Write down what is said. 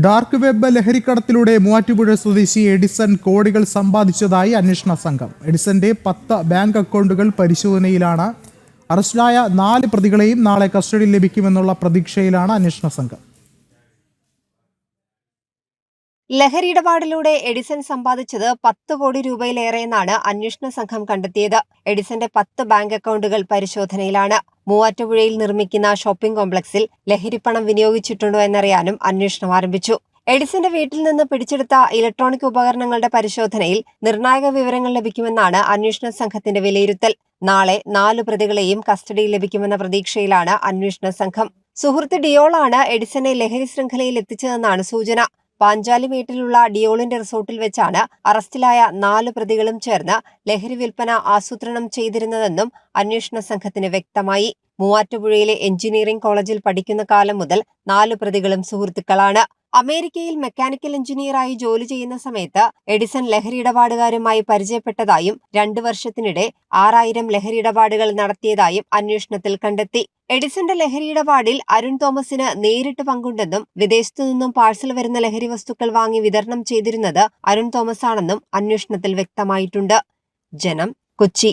Dark web ലഹരിക്കടത്തിലൂടെ Muvattupuzha സ്വദേശി Edison കോടികൾ സമ്പാദിച്ചതായി അന്വേഷണ സംഘം. എഡിസന്റെ 10 ബാങ്ക് അക്കൗണ്ടുകൾ പരിശോധനയിലാണ്. അറസ്റ്റിലായ 4 പ്രതികളെയും നാളെ കസ്റ്റഡിയിൽ ലഭിക്കുമെന്നുള്ള പ്രതീക്ഷയിലാണ് അന്വേഷണ സംഘം. ലഹരിയിടപാടിലൂടെ എഡിസൺ സമ്പാദിച്ചത് 10 കോടി രൂപയിലേറെയെന്നാണ് അന്വേഷണ സംഘം കണ്ടെത്തിയത്. എഡിസന്റെ 10 ബാങ്ക് അക്കൗണ്ടുകൾ പരിശോധനയിലാണ്. മൂവാറ്റുപുഴയിൽ നിർമ്മിക്കുന്ന ഷോപ്പിംഗ് കോംപ്ലക്സിൽ ലഹരിപ്പണം വിനിയോഗിച്ചിട്ടുണ്ടോ എന്നറിയാനും അന്വേഷണം ആരംഭിച്ചു. എഡിസന്റെ വീട്ടിൽ നിന്ന് പിടിച്ചെടുത്ത ഇലക്ട്രോണിക് ഉപകരണങ്ങളുടെ പരിശോധനയിൽ നിർണായക വിവരങ്ങൾ ലഭിക്കുമെന്നാണ് അന്വേഷണ സംഘത്തിന്റെ വിലയിരുത്തൽ. നാളെ 4 പ്രതികളെയും കസ്റ്റഡിയിൽ ലഭിക്കുമെന്ന പ്രതീക്ഷയിലാണ് അന്വേഷണ സംഘം. സുഹൃത്ത് ഡിയോളാണ് എഡിസനെ ലഹരി ശൃംഖലയിൽ എത്തിച്ചതെന്നാണ് സൂചന. പാഞ്ചാലി വീട്ടിലുള്ള ഡിയോളിന്റെ റിസോർട്ടിൽ വെച്ചാണ് അറസ്റ്റിലായ 4 പ്രതികളും ചേർന്ന് ലഹരി വിൽപ്പന ആസൂത്രണം ചെയ്തിരുന്നതെന്നും അന്വേഷണ സംഘത്തിന് വ്യക്തമായി. മൂവാറ്റുപുഴയിലെ എഞ്ചിനീയറിംഗ് കോളേജിൽ പഠിക്കുന്ന കാലം മുതൽ 4 പ്രതികളും സുഹൃത്തുക്കളാണ്. അമേരിക്കയിൽ മെക്കാനിക്കൽ എഞ്ചിനീയറായി ജോലി ചെയ്യുന്ന സമയത്ത് എഡിസൺ ലഹരിയിടപാടുകാരുമായി പരിചയപ്പെട്ടതായും 2 വർഷത്തിനിടെ 6000 ലഹരിയിടപാടുകൾ നടത്തിയതായും അന്വേഷണത്തിൽ കണ്ടെത്തി. എഡിസന്റെ ലഹരിയിടപാടിൽ അരുൺ തോമസിന് നേരിട്ട് പങ്കുണ്ടെന്നും വിദേശത്തു നിന്നും പാഴ്സൽ വരുന്ന ലഹരി വസ്തുക്കൾ വാങ്ങി വിതരണം ചെയ്തിരുന്നത് അരുൺ തോമസ് ആണെന്നും അന്വേഷണത്തിൽ വ്യക്തമായിട്ടുണ്ട്. ജനം, കൊച്ചി.